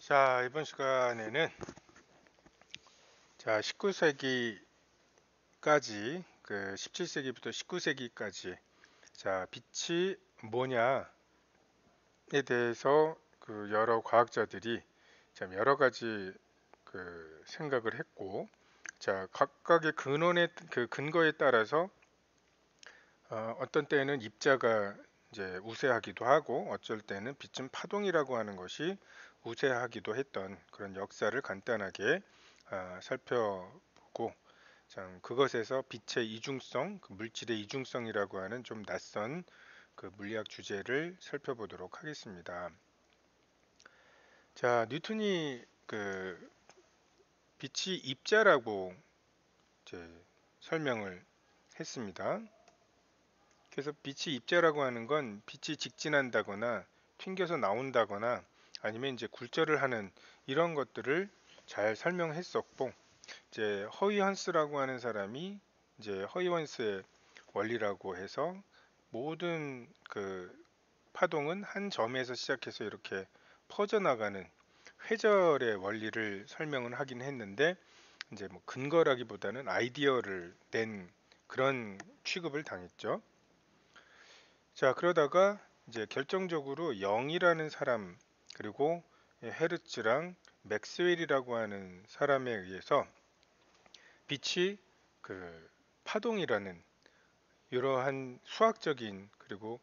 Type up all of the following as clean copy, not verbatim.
자, 이번 시간에는 19세기까지 17세기부터 19세기까지 빛이 뭐냐에 대해서 여러 과학자들이 참 여러 가지 생각을 했고, 각각의 근거에 따라서 어떤 때는 입자가 이제 우세하기도 하고, 어쩔 때는 빛은 파동이라고 하는 것이 우세하기도 했던 그런 역사를 간단하게 살펴보고, 참 그것에서 빛의 이중성, 물질의 이중성이라고 하는 좀 낯선 물리학 주제를 살펴보도록 하겠습니다. 뉴턴이 빛이 입자라고 이제 설명을 했습니다. 그래서 빛이 입자라고 하는 건 빛이 직진한다거나 튕겨서 나온다거나 아니면 이제 굴절을 하는 이런 것들을 잘 설명했었고, 이제 허위헌스라고 하는 사람이 이제 허위헌스의 원리라고 해서 모든 파동은 한 점에서 시작해서 이렇게 퍼져나가는 회절의 원리를 설명을 하긴 했는데, 이제 뭐 근거라기보다는 아이디어를 낸 그런 취급을 당했죠. 그러다가 이제 결정적으로 영이라는 사람, 그리고 헤르츠랑 맥스웰이라고 하는 사람에 의해서 빛이 파동이라는 이러한 수학적인 그리고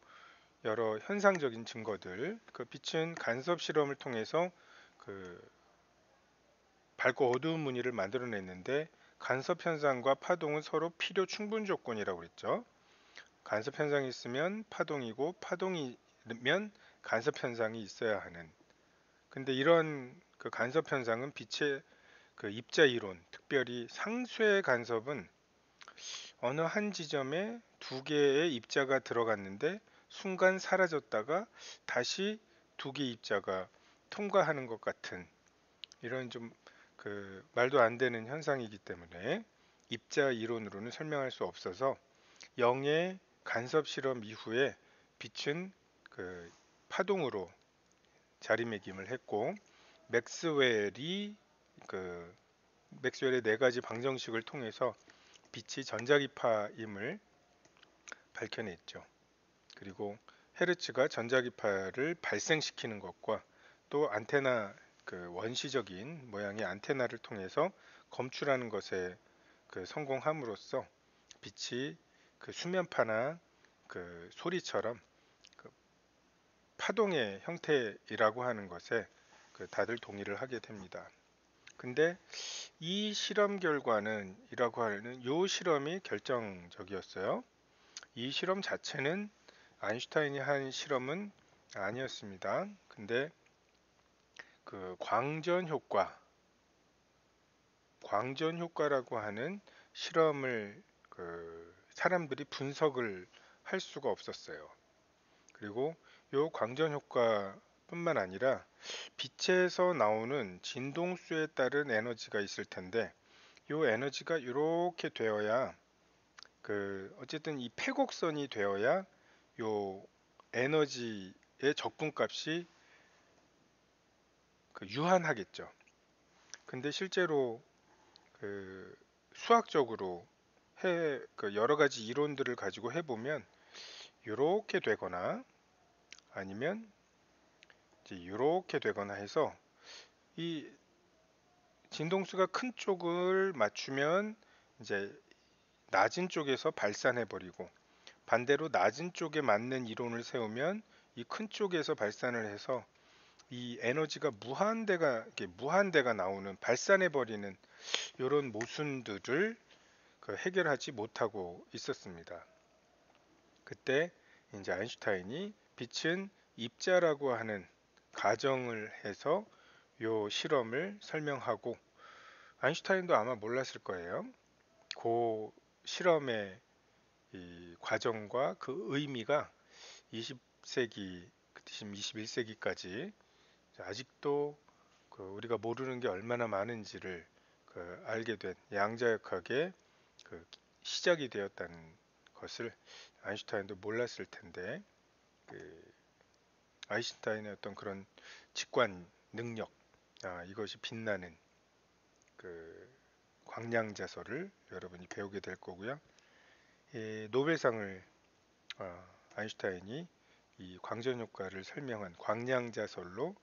여러 현상적인 증거들, 빛은 간섭 실험을 통해서 그 밝고 어두운 무늬를 만들어냈는데, 간섭 현상과 파동은 서로 필요 충분 조건이라고 그랬죠. 간섭 현상이 있으면 파동이고, 파동이면 간섭 현상이 있어야 하는. 근데 이런 간섭 현상은 빛의 입자 이론, 특별히 상쇄 간섭은 어느 한 지점에 두 개의 입자가 들어갔는데 순간 사라졌다가 다시 두 개의 입자가 통과하는 것 같은 이런 좀 말도 안 되는 현상이기 때문에 입자 이론으로는 설명할 수 없어서, 영의 간섭 실험 이후에 빛은 파동으로 자리매김을 했고, 맥스웰이 맥스웰의 네 가지 방정식을 통해서 빛이 전자기파임을 밝혀냈죠. 그리고 헤르츠가 전자기파를 발생시키는 것과 또 안테나 원시적인 모양의 안테나를 통해서 검출하는 것에 성공함으로써 빛이 수면파나 소리처럼 파동의 형태이라고 하는 것에 다들 동의를 하게 됩니다. 근데 이 실험 결과는 이라고 하는 요 실험이 결정적이었어요. 이 실험 자체는 아인슈타인이 한 실험은 아니었습니다. 근데 광전 효과라고 하는 실험을 사람들이 분석을 할 수가 없었어요. 그리고 요 광전 효과뿐만 아니라 빛에서 나오는 진동수에 따른 에너지가 있을 텐데, 요 에너지가 이렇게 되어야 어쨌든 이 패곡선이 되어야 요 에너지의 적분값이 유한하겠죠. 근데 실제로 수학적으로 여러 가지 이론들을 가지고 해보면 이렇게 되거나 아니면 이제 이렇게 되거나 해서, 이 진동수가 큰 쪽을 맞추면 이제 낮은 쪽에서 발산해 버리고, 반대로 낮은 쪽에 맞는 이론을 세우면 이 큰 쪽에서 발산을 해서 이 에너지가 무한대가 나오는, 발산해 버리는 이런 모순들을 해결하지 못하고 있었습니다. 그때 이제 아인슈타인이 빛은 입자라고 하는 가정을 해서 요 실험을 설명하고, 아인슈타인도 아마 몰랐을 거예요. 그 실험의 이 과정과 그 의미가 20세기, 지금 21세기까지 아직도 우리가 모르는 게 얼마나 많은지를 알게 된 양자역학의 시작이 되었다는 것을 아인슈타인도 몰랐을 텐데, 아인슈타인의 어떤 그런 직관 능력, 이것이 빛나는 그 광량자설을 여러분이 배우게 될 거고요. 노벨상을 아인슈타인이 이 광전 효과를 설명한 광량자설로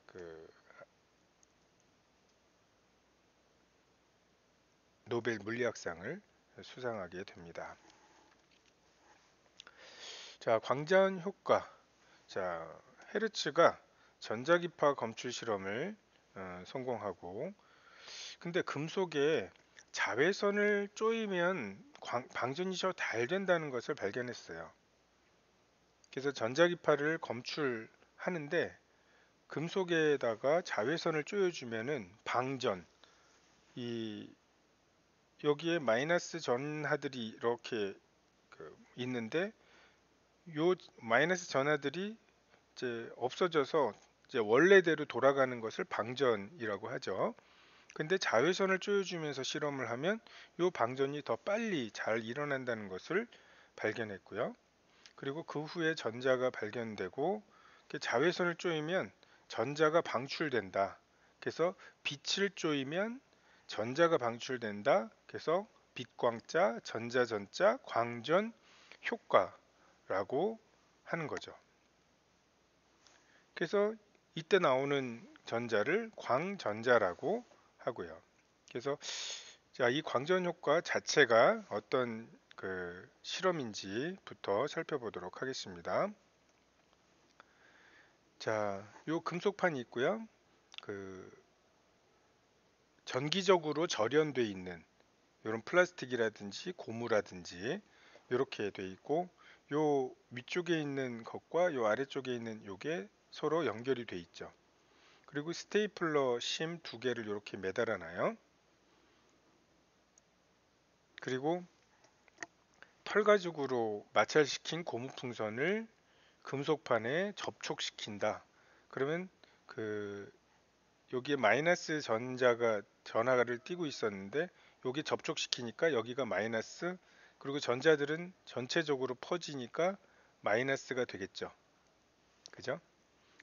그 노벨 물리학상을 수상하게 됩니다. 자, 광전 효과. 자, 헤르츠가 전자기파 검출 실험을 성공하고, 근데 금속에 자외선을 쪼이면 방전이 더 잘 된다는 것을 발견했어요. 그래서 전자기파를 검출하는데 금속에다가 자외선을 쪼여주면은 방전, 이 여기에 마이너스 전하들이 이렇게 있는데 요 마이너스 전하들이 이제 없어져서 이제 원래대로 돌아가는 것을 방전이라고 하죠. 근데 자외선을 쪼여주면서 실험을 하면 요 방전이 더 빨리 잘 일어난다는 것을 발견했고요. 그리고 그 후에 전자가 발견되고 자외선을 쪼이면 전자가 방출된다. 그래서 빛을 쪼이면 전자가 방출된다. 그래서 빛광자, 전자전자, 광전 효과라고 하는 거죠. 그래서 이때 나오는 전자를 광전자라고 하고요. 그래서 자, 이 광전 효과 자체가 어떤 실험인지부터 살펴보도록 하겠습니다. 자, 요 금속판이 있고요. 전기적으로 절연돼 있는 이런 플라스틱이라든지 고무라든지 이렇게 돼 있고, 요 위쪽에 있는 것과 요 아래쪽에 있는 요게 서로 연결이 돼 있죠. 그리고 스테이플러 심 두 개를 이렇게 매달아 놔요. 그리고 털가죽으로 마찰시킨 고무풍선을 금속판에 접촉시킨다. 그러면 여기에 마이너스 전하를 띄고 있었는데 여기 접촉시키니까 여기가 마이너스, 그리고 전자들은 전체적으로 퍼지니까 마이너스가 되겠죠. 그죠?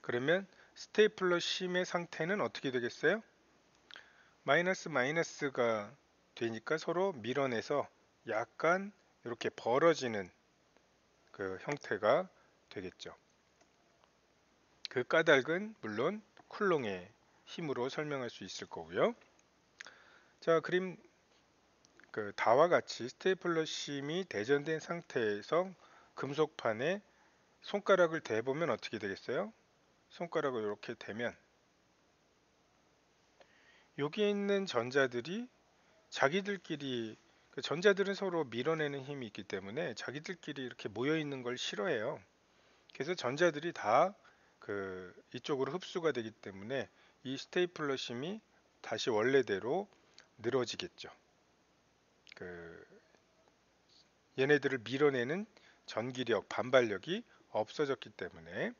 그러면 스테이플러 심의 상태는 어떻게 되겠어요? 마이너스 마이너스가 되니까 서로 밀어내서 약간 이렇게 벌어지는 형태가 되겠죠. 그 까닭은 물론 쿨롱의 힘으로 설명할 수 있을 거고요. 자, 그림 다와 같이 스테이플러 심이 대전된 상태에서 금속판에 손가락을 대보면 어떻게 되겠어요? 손가락을 이렇게 대면 여기에 있는 전자들이 자기들끼리, 전자들은 서로 밀어내는 힘이 있기 때문에 자기들끼리 이렇게 모여 있는 걸 싫어해요. 그래서 전자들이 다 이쪽으로 흡수가 되기 때문에 이 스테이플러 심이 다시 원래대로 늘어지겠죠. 얘네들을 밀어내는 전기력, 반발력이 없어졌기 때문에.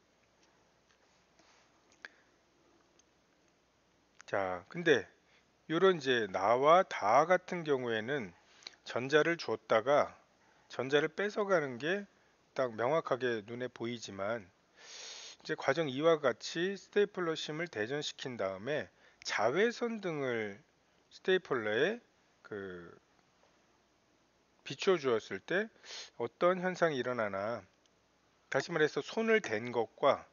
자, 근데 요런 이제 나와 다 같은 경우에는 전자를 줬다가 전자를 뺏어가는 게 딱 명확하게 눈에 보이지만, 이제 과정 2와 같이 스테이플러 심을 대전시킨 다음에 자외선 등을 스테이플러에 비추어 주었을 때 어떤 현상이 일어나나, 다시 말해서 손을 댄 것과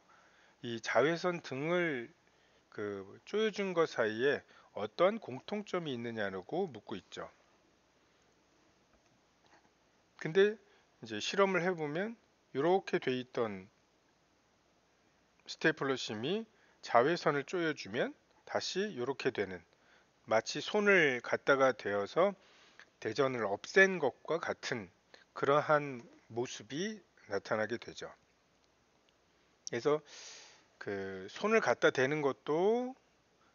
이 자외선 등을 쪼여준 것 사이에 어떤 공통점이 있느냐고 묻고 있죠. 근데 이제 실험을 해보면 이렇게 돼 있던 스테이플러 심이 자외선을 쪼여주면 다시 이렇게 되는, 마치 손을 갖다가 대어서 대전을 없앤 것과 같은 그러한 모습이 나타나게 되죠. 그래서 손을 갖다 대는 것도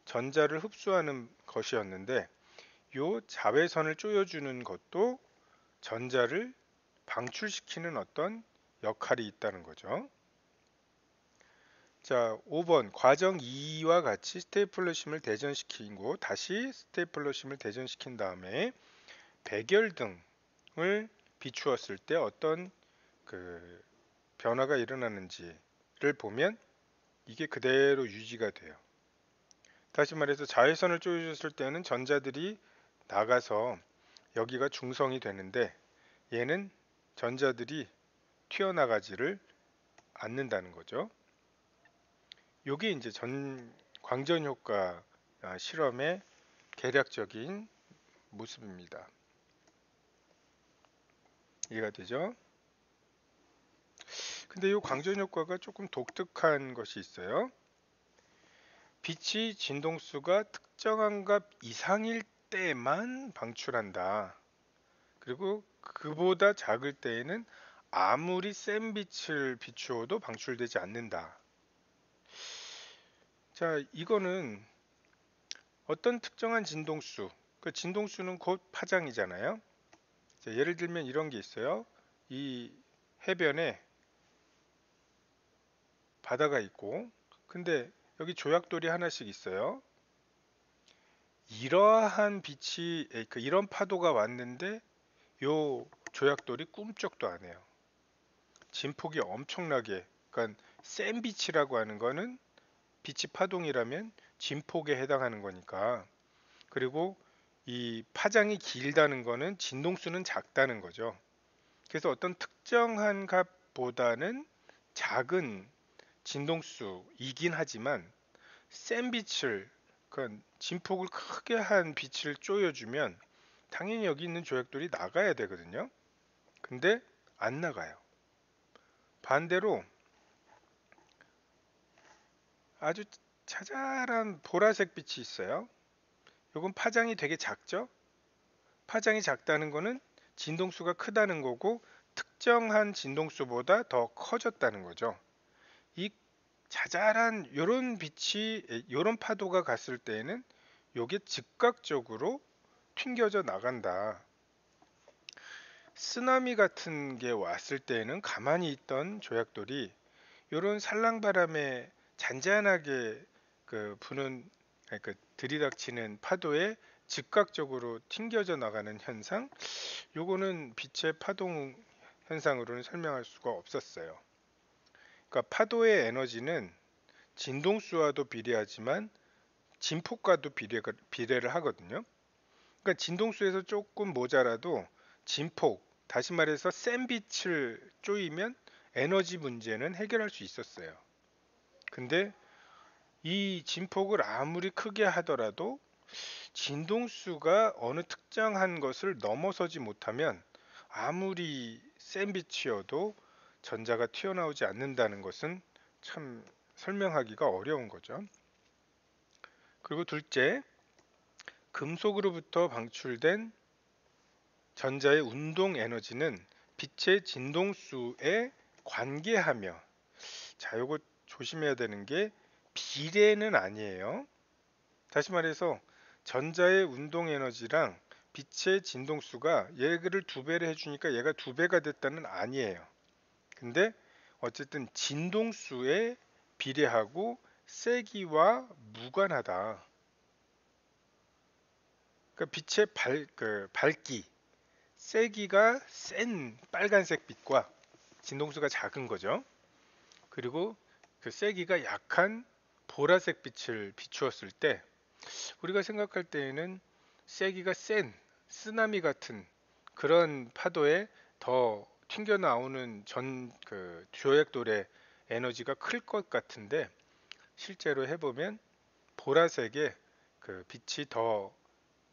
전자를 흡수하는 것이었는데 요 자외선을 쪼여주는 것도 전자를 방출시키는 어떤 역할이 있다는 거죠. 자, 5번 과정 2와 같이 스테이플러 심을 대전시키고 다시 스테이플러 심을 대전시킨 다음에 백열등을 비추었을 때 어떤 변화가 일어나는지를 보면 이게 그대로 유지가 돼요. 다시 말해서 자외선을 쪼여줬을 때는 전자들이 나가서 여기가 중성이 되는데 얘는 전자들이 튀어나가지를 않는다는 거죠. 요게 이제 광전 효과 실험의 대략적인 모습입니다. 이해가 되죠? 근데 이 광전 효과가 조금 독특한 것이 있어요. 빛이 진동수가 특정한 값 이상일 때만 방출한다. 그리고 그보다 작을 때에는 아무리 센 빛을 비추어도 방출되지 않는다. 자, 이거는 어떤 특정한 진동수, 그 진동수는 곧 파장이잖아요. 자, 예를 들면 이런 게 있어요. 이 해변에 바다가 있고, 근데 여기 조약돌이 하나씩 있어요. 이러한 빛이, 이런 파도가 왔는데, 요 조약돌이 꿈쩍도 안 해요. 진폭이 엄청나게, 그러니까 센 빛이라고 하는 거는 빛이 파동이라면 진폭에 해당하는 거니까. 그리고 이 파장이 길다는 거는 진동수는 작다는 거죠. 그래서 어떤 특정한 값보다는 작은 진동수이긴 하지만 센 빛을, 그러니까 진폭을 크게 한 빛을 쪼여주면 당연히 여기 있는 조약돌이 나가야 되거든요. 근데 안 나가요. 반대로 아주 자잘한 보라색 빛이 있어요. 이건 파장이 되게 작죠? 파장이 작다는 거는 진동수가 크다는 거고 특정한 진동수보다 더 커졌다는 거죠. 이 자잘한 요런 빛이 요런 파도가 갔을 때에는 요게 즉각적으로 튕겨져 나간다. 쓰나미 같은 게 왔을 때에는 가만히 있던 조약돌이 요런 살랑바람에 잔잔하게 부는, 들이닥치는 파도에 즉각적으로 튕겨져 나가는 현상, 요거는 빛의 파동 현상으로는 설명할 수가 없었어요. 그러니까 파도의 에너지는 진동수와도 비례하지만 진폭과도 비례를 하거든요. 그러니까 진동수에서 조금 모자라도 진폭, 다시 말해서 센 빛을 쪼이면 에너지 문제는 해결할 수 있었어요. 근데 이 진폭을 아무리 크게 하더라도 진동수가 어느 특정한 것을 넘어서지 못하면 아무리 센 빛이어도 전자가 튀어나오지 않는다는 것은 참 설명하기가 어려운 거죠. 그리고 둘째, 금속으로부터 방출된 전자의 운동 에너지는 빛의 진동수에 관계하며, 자, 요거 조심해야 되는 게 비례는 아니에요. 다시 말해서 전자의 운동 에너지랑 빛의 진동수가 얘를 두 배를 해주니까 얘가 두 배가 됐다는 아니에요. 근데 어쨌든 진동수에 비례하고 세기와 무관하다. 그러니까 빛의 밝기, 세기가 센 빨간색 빛과 진동수가 작은 거죠. 그리고 그 세기가 약한 보라색 빛을 비추었을 때 우리가 생각할 때에는 세기가 센 쓰나미 같은 그런 파도에 더 튕겨 나오는 조약돌의 에너지가 클 것 같은데 실제로 해보면 보라색의 그 빛이 더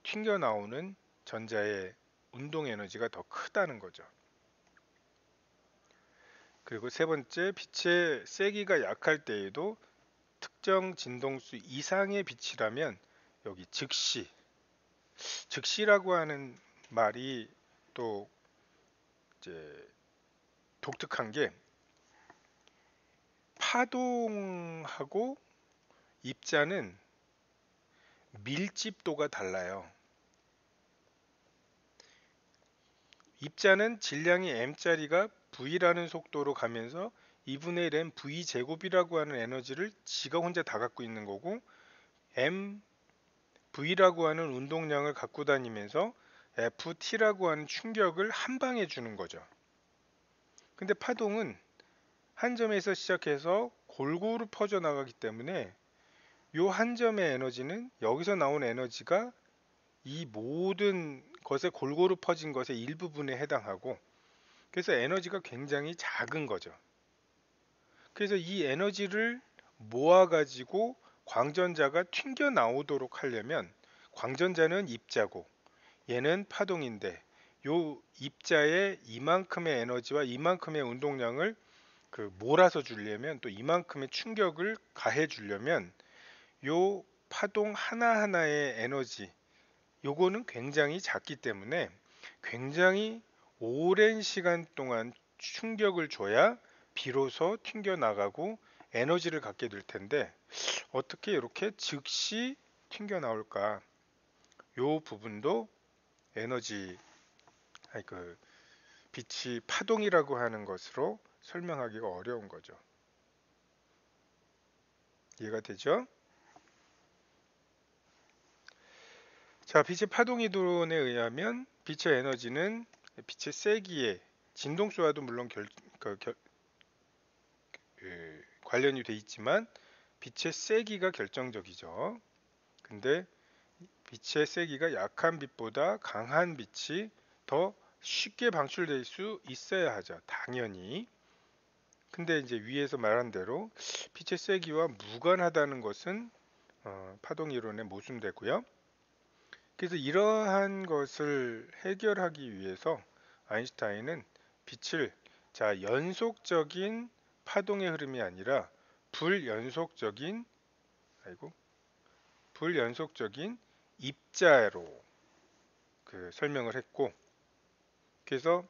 튕겨 나오는 전자의 운동 에너지가 더 크다는 거죠. 그리고 세 번째, 빛의 세기가 약할 때에도 특정 진동수 이상의 빛이라면 여기 즉시라고 하는 말이 또 이제 독특한 게 파동하고 입자는 밀집도가 달라요. 입자는 질량이 m짜리가 v라는 속도로 가면서 2분의 1m v 제곱이라고 하는 에너지를 지가 혼자 다 갖고 있는 거고 m v라고 하는 운동량을 갖고 다니면서 ft라고 하는 충격을 한 방에 주는 거죠. 근데 파동은 한 점에서 시작해서 골고루 퍼져나가기 때문에 요 한 점의 에너지는 여기서 나온 에너지가 이 모든 것에 골고루 퍼진 것의 일부분에 해당하고, 그래서 에너지가 굉장히 작은 거죠. 그래서 이 에너지를 모아가지고 광전자가 튕겨 나오도록 하려면, 광전자는 입자고 얘는 파동인데, 요 입자에 이만큼의 에너지와 이만큼의 운동량을 몰아서 주려면, 또 이만큼의 충격을 가해 주려면 요 파동 하나하나의 에너지, 요거는 굉장히 작기 때문에 굉장히 오랜 시간 동안 충격을 줘야 비로소 튕겨나가고 에너지를 갖게 될 텐데, 어떻게 이렇게 즉시 튕겨나올까? 요 부분도 에너지, 아니 빛이 파동이라고 하는 것으로 설명하기가 어려운 거죠. 이해가 되죠? 자, 빛의 파동 이론에 의하면 빛의 에너지는 빛의 세기에, 진동수와도 물론 관련이 돼 있지만 빛의 세기가 결정적이죠. 근데 빛의 세기가 약한 빛보다 강한 빛이 더 쉽게 방출될 수 있어야 하죠. 당연히. 근데 이제 위에서 말한 대로 빛의 세기와 무관하다는 것은 파동 이론에 모순되고요. 그래서 이러한 것을 해결하기 위해서 아인슈타인은 빛을, 자, 연속적인 파동의 흐름이 아니라 불연속적인, 아이고, 불연속적인 입자로 설명을 했고, 그래서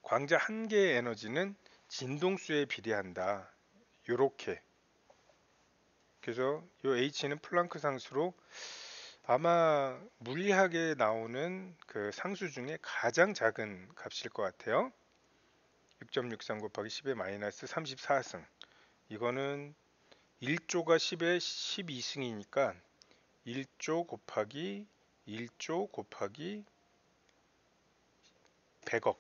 광자 한 개의 에너지는 진동수에 비례한다. 요렇게. 그래서 요 h는 플랑크 상수로 아마 물리학에 나오는 상수 중에 가장 작은 값일 것 같아요. 6.63 곱하기 10의 마이너스 34승. 이거는 1조가 10의 12승이니까 1조 곱하기 1조 곱하기 100억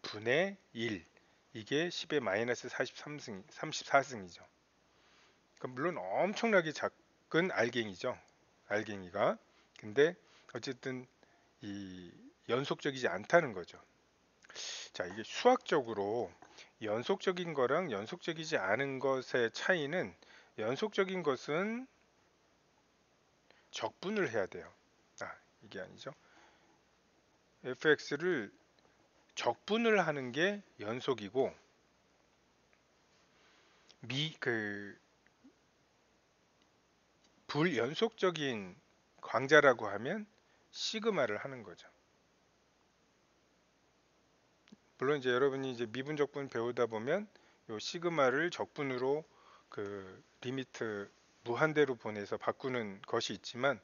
분의 1. 이게 10의 마이너스 43승, 34승이죠. 물론 엄청나게 작은 알갱이죠. 알갱이가. 근데 어쨌든 이 연속적이지 않다는 거죠. 자, 이게 수학적으로 연속적인 거랑 연속적이지 않은 것의 차이는, 연속적인 것은 적분을 해야 돼요. 이게 아니죠. fx를 적분을 하는 게 연속이고, 불연속적인 광자라고 하면 시그마를 하는 거죠. 물론 이제 여러분이 이제 미분적분 배우다 보면 요 시그마를 적분으로 리미트 무한대로 보내서 바꾸는 것이 있지만,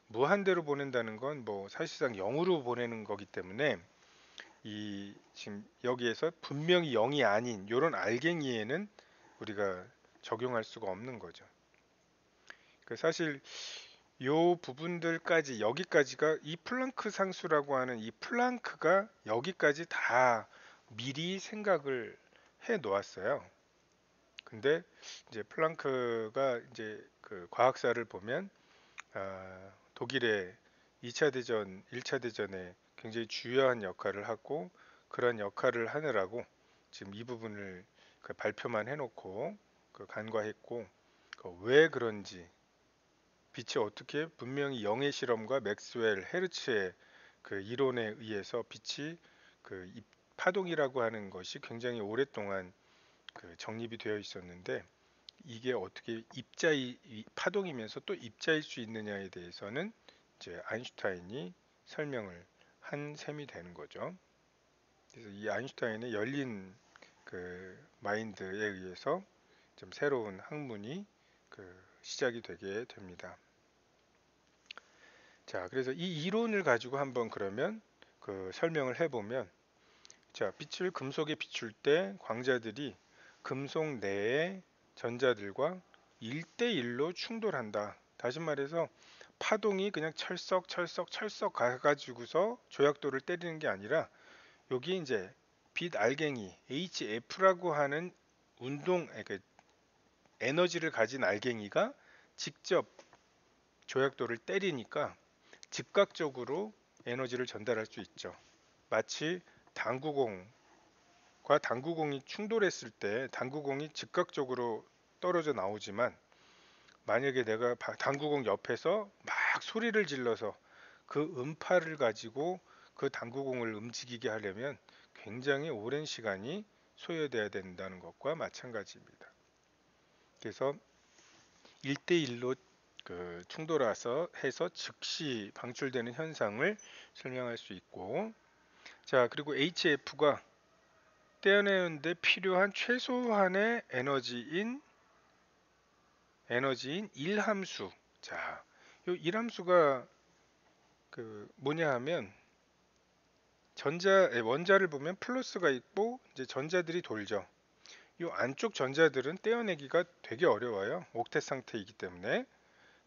무한대로 보낸다는 건 뭐 사실상 0으로 보내는 거기 때문에 이 지금 여기에서 분명히 0이 아닌 요런 알갱이에는 우리가 적용할 수가 없는 거죠. 사실 요 부분들까지, 여기까지가 이 플랑크 상수라고 하는 이 플랑크가 여기까지 다 미리 생각을 해 놓았어요. 근데 이제 플랑크가 이제 과학사를 보면 독일의 2차 대전, 1차 대전에 굉장히 주요한 역할을 하고, 그런 역할을 하느라고 지금 이 부분을 발표만 해놓고 간과했고, 왜 그런지, 빛이 어떻게, 분명히 영의 실험과 맥스웰, 헤르츠의 이론에 의해서 빛이 파동이라고 하는 것이 굉장히 오랫동안 정립이 되어 있었는데, 이게 어떻게 파동이면서 또 입자일 수 있느냐에 대해서는 이제 아인슈타인이 설명을 한 셈이 되는 거죠. 그래서 이 아인슈타인의 열린 마인드에 의해서 좀 새로운 학문이 시작이 되게 됩니다. 자, 그래서 이 이론을 가지고 한번 그러면 설명을 해보면, 자, 빛을 금속에 비출 때 광자들이 금속 내의 전자들과 1대1로 충돌한다. 다시 말해서 파동이 그냥 철썩 가가지고서 조약돌을 때리는 게 아니라, 여기 이제 빛 알갱이 HF라고 하는 에너지를 가진 알갱이가 직접 조약돌을 때리니까 즉각적으로 에너지를 전달할 수 있죠. 마치 당구공과 당구공이 충돌했을 때 당구공이 즉각적으로 떨어져 나오지만, 만약에 내가 당구공 옆에서 막 소리를 질러서 그 음파를 가지고 그 당구공을 움직이게 하려면 굉장히 오랜 시간이 소요돼야 된다는 것과 마찬가지입니다. 그래서 1대1로 충돌해서 해서 즉시 방출되는 현상을 설명할 수 있고, 자, 그리고 HF가 떼어내는데 필요한 최소한의 에너지인 1함수. 자, 이 1함수가 뭐냐 하면, 원자를 보면 플러스가 있고 이제 전자들이 돌죠. 이 안쪽 전자들은 떼어내기가 되게 어려워요. 옥텟 상태이기 때문에.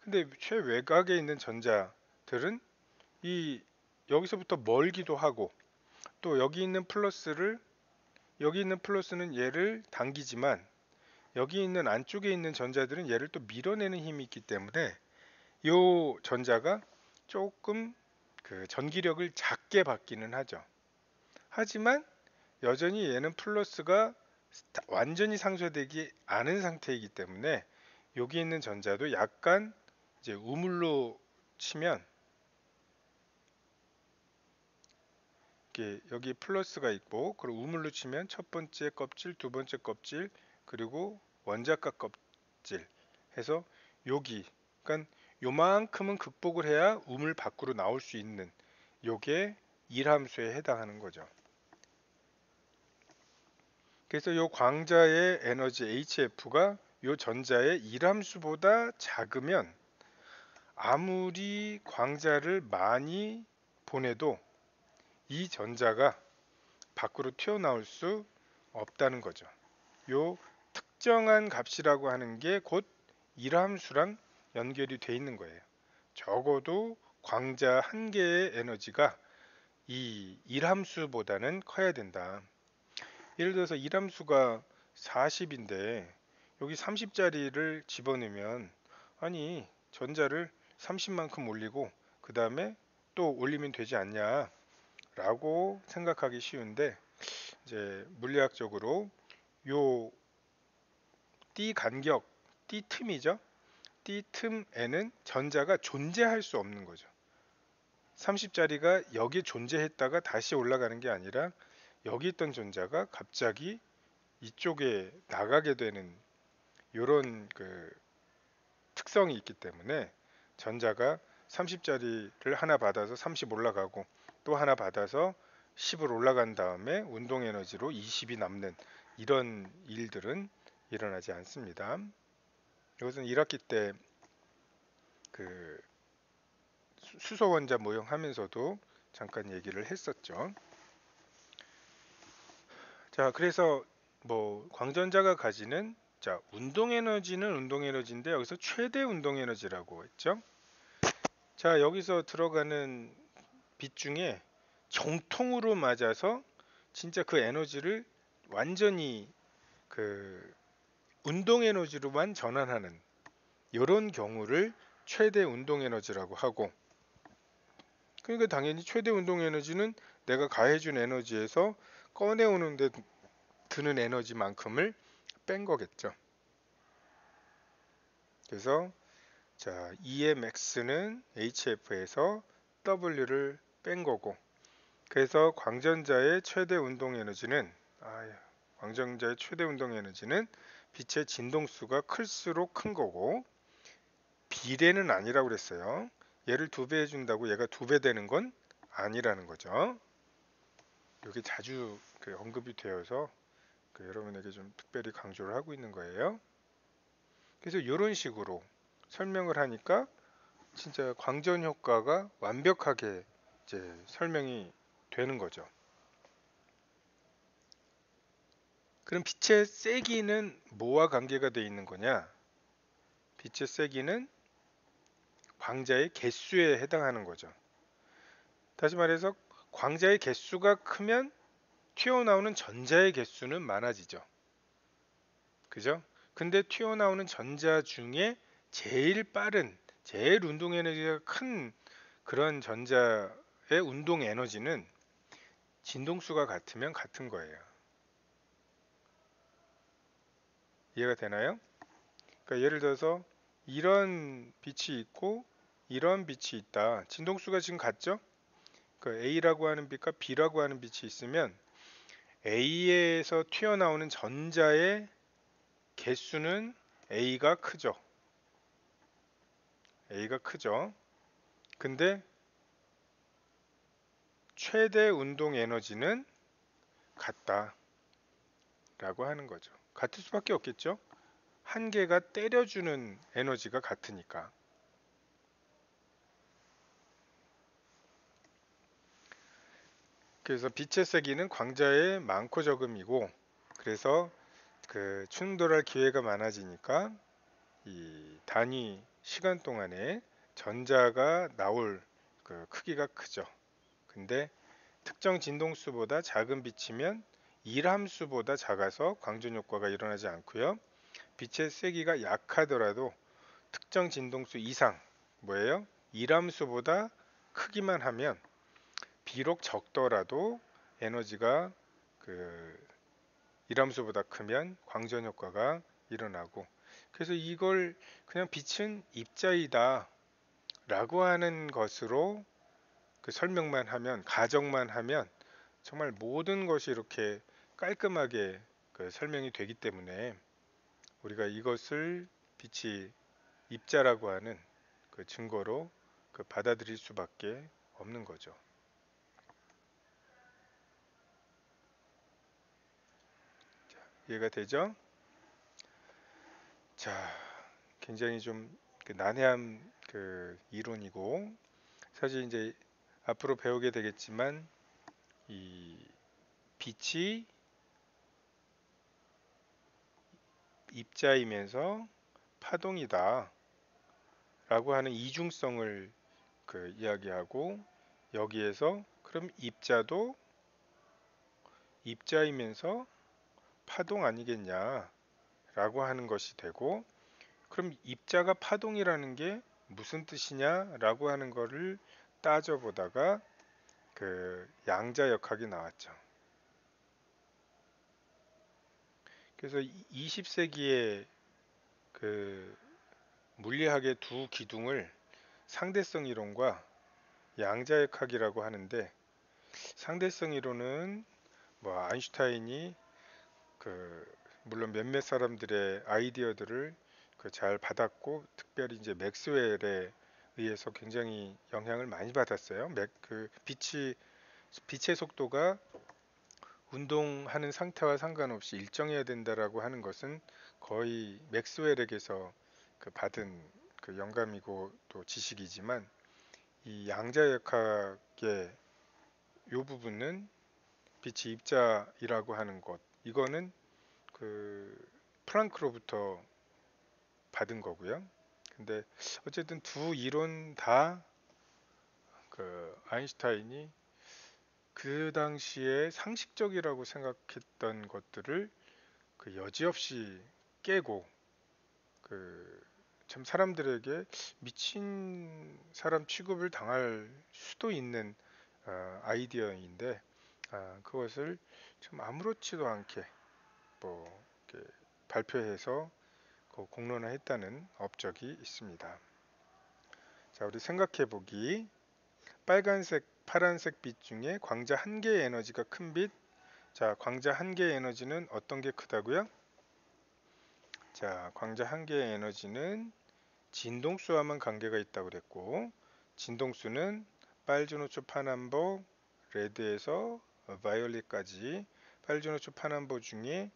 근데 최외곽에 있는 전자들은 여기서부터 멀기도 하고, 또 여기 있는 플러스는 얘를 당기지만, 여기 있는 안쪽에 있는 전자들은 얘를 또 밀어내는 힘이 있기 때문에 이 전자가 조금 전기력을 작게 받기는 하죠. 하지만 여전히 얘는 플러스가 완전히 상쇄되지 않은 상태이기 때문에 여기 있는 전자도 약간 이제 우물로 치면, 여기 플러스가 있고, 그리고 우물로 치면 첫 번째 껍질, 두 번째 껍질, 그리고 원자각 껍질 해서 여기, 그러니까 요만큼은 극복을 해야 우물 밖으로 나올 수 있는, 요게 1함수에 해당하는 거죠. 그래서 이 광자의 에너지 HF가 이 전자의 1함수보다 작으면 아무리 광자를 많이 보내도 이 전자가 밖으로 튀어나올 수 없다는 거죠. 요 특정한 값이라고 하는 게 곧 1함수랑 연결이 돼 있는 거예요. 적어도 광자 한 개의 에너지가 이 1함수보다는 커야 된다. 예를 들어서 1함수가 40인데 여기 30짜리를 집어넣으면, 아니 전자를 30만큼 올리고 그 다음에 또 올리면 되지 않냐 라고 생각하기 쉬운데, 이제 물리학적으로 요 띠 틈이죠. 띠 틈에는 전자가 존재할 수 없는 거죠. 30짜리가 여기에 존재했다가 다시 올라가는 게 아니라 여기 있던 전자가 갑자기 이쪽에 나가게 되는 이런 특성이 있기 때문에, 전자가 30짜리를 하나 받아서 30 올라가고 또 하나 받아서 10을 올라간 다음에 운동 에너지로 20이 남는 이런 일들은 일어나지 않습니다. 이것은 1학기 때 수소 원자 모형 하면서도 잠깐 얘기를 했었죠. 자, 그래서 광전자가 가지는, 자, 운동 에너지는 운동 에너지인데 여기서 최대 운동 에너지라고 했죠. 자, 여기서 들어가는 빛 중에 정통으로 맞아서 진짜 그 에너지를 완전히 운동 에너지로만 전환하는 이런 경우를 최대 운동 에너지라고 하고, 그러니까 당연히 최대 운동 에너지는 내가 가해준 에너지에서 꺼내오는데 드는 에너지만큼을 뺀 거겠죠. 그래서 자, E의 max는 HF에서 W를 뺀 거고, 그래서 광전자의 최대 운동 에너지는 빛의 진동수가 클수록 큰 거고, 비례는 아니라고 그랬어요. 얘를 2배 해준다고 얘가 2배 되는 건 아니라는 거죠. 여기 자주 언급이 되어서 여러분에게 좀 특별히 강조를 하고 있는 거예요. 그래서 이런 식으로 설명을 하니까 진짜 광전 효과가 완벽하게 이제 설명이 되는 거죠. 그럼 빛의 세기는 뭐와 관계가 되어 있는 거냐? 빛의 세기는 광자의 개수에 해당하는 거죠. 다시 말해서 광자의 개수가 크면 튀어나오는 전자의 개수는 많아지죠. 그죠? 근데 튀어나오는 전자 중에 제일 빠른, 제일 운동 에너지가 큰 그런 전자의 운동 에너지는 진동수가 같으면 같은 거예요. 이해가 되나요? 그러니까 예를 들어서 이런 빛이 있고 이런 빛이 있다. 진동수가 지금 같죠? 그 A라고 하는 빛과 B라고 하는 빛이 있으면 A에서 튀어나오는 전자의 개수는 A가 크죠. A가 크죠. 근데 최대 운동 에너지는 같다라고 하는 거죠. 같을 수밖에 없겠죠. 한 개가 때려주는 에너지가 같으니까. 그래서 빛의 세기는 광자의 많고 적음이고, 그래서 그 충돌할 기회가 많아지니까 이 단위 시간 동안에 전자가 나올 그 크기가 크죠. 근데 특정 진동수보다 작은 빛이면 일함수보다 작아서 광전 효과가 일어나지 않고요. 빛의 세기가 약하더라도 특정 진동수 이상, 뭐예요? 일함수보다 크기만 하면 비록 적더라도 에너지가 그 일함수보다 크면 광전 효과가 일어나고, 그래서 이걸 그냥 빛은 입자이다 라고 하는 것으로 그 설명만 하면, 가정만 하면 정말 모든 것이 이렇게 깔끔하게 그 설명이 되기 때문에 우리가 이것을 빛이 입자라고 하는 그 증거로 그 받아들일 수밖에 없는 거죠. 이해가 되죠? 자, 굉장히 좀그 난해한 그 이론이고, 사실 이제 앞으로 배우게 되겠지만 이 빛이 입자이면서 파동이다 라고 하는 이중성을 그 이야기하고, 여기에서 그럼 입자도 입자이면서 파동 아니겠냐 라고 하는 것이 되고, 그럼 입자가 파동이라는 게 무슨 뜻이냐 라고 하는 거를 따져보다가 그 양자역학이 나왔죠. 그래서 20세기에 그 물리학의 두 기둥을 상대성 이론과 양자역학이라고 하는데, 상대성 이론은 뭐 아인슈타인이 그 물론 몇몇 사람들의 아이디어들을 그 잘 받았고, 특별히 이제 맥스웰에 의해서 굉장히 영향을 많이 받았어요. 그 빛의 속도가 운동하는 상태와 상관없이 일정해야 된다라고 하는 것은 거의 맥스웰에게서 그 받은 그 영감이고 또 지식이지만, 이 양자역학의 요 부분은 빛이 입자이라고 하는 것, 이거는 그 프랑크로부터 받은 거고요. 근데 어쨌든 두 이론 다 그 아인슈타인이 그 당시에 상식적이라고 생각했던 것들을 그 여지없이 깨고, 그 참 사람들에게 미친 사람 취급을 당할 수도 있는 아이디어인데, 그것을 좀 아무렇지도 않게 뭐 이렇게 발표해서 그 공론화했다는 업적이 있습니다. 자, 우리 생각해 보기. 빨간색, 파란색 빛 중에 광자 한 개의 에너지가 큰 빛. 자, 광자 한 개의 에너지는 어떤 게 크다고요? 자, 광자 한 개의 에너지는 진동수와만 관계가 있다고 그랬고, 진동수는 빨주노초 파남보, 레드에서 바이올렛까지 빨주노초 파남보 중에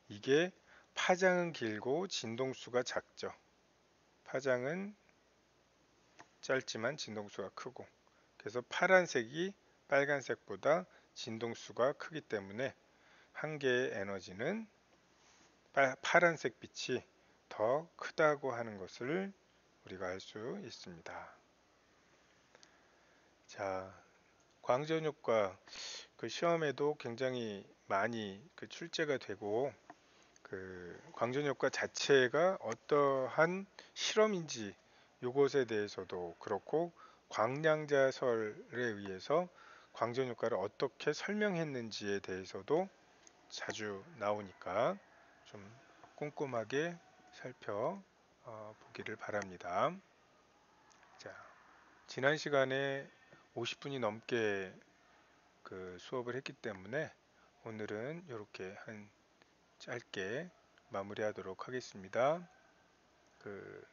이게 파장은 길고 진동수가 작죠. 파장은 짧지만 진동수가 크고, 그래서 파란색이 빨간색보다 진동수가 크기 때문에 한 개의 에너지는 파란색 빛이 더 크다고 하는 것을 우리가 알 수 있습니다. 자, 광전 효과 그 시험에도 굉장히 많이 그 출제가 되고, 그 그 광전효과 자체가 어떠한 실험인지 요것에 대해서도 그렇고 광량자설에 의해서 광전효과를 어떻게 설명했는지에 대해서도 자주 나오니까 좀 꼼꼼하게 살펴보기를 바랍니다. 자, 지난 시간에 50분이 넘게 그 수업을 했기 때문에 오늘은 이렇게 짧게 마무리하도록 하겠습니다. 그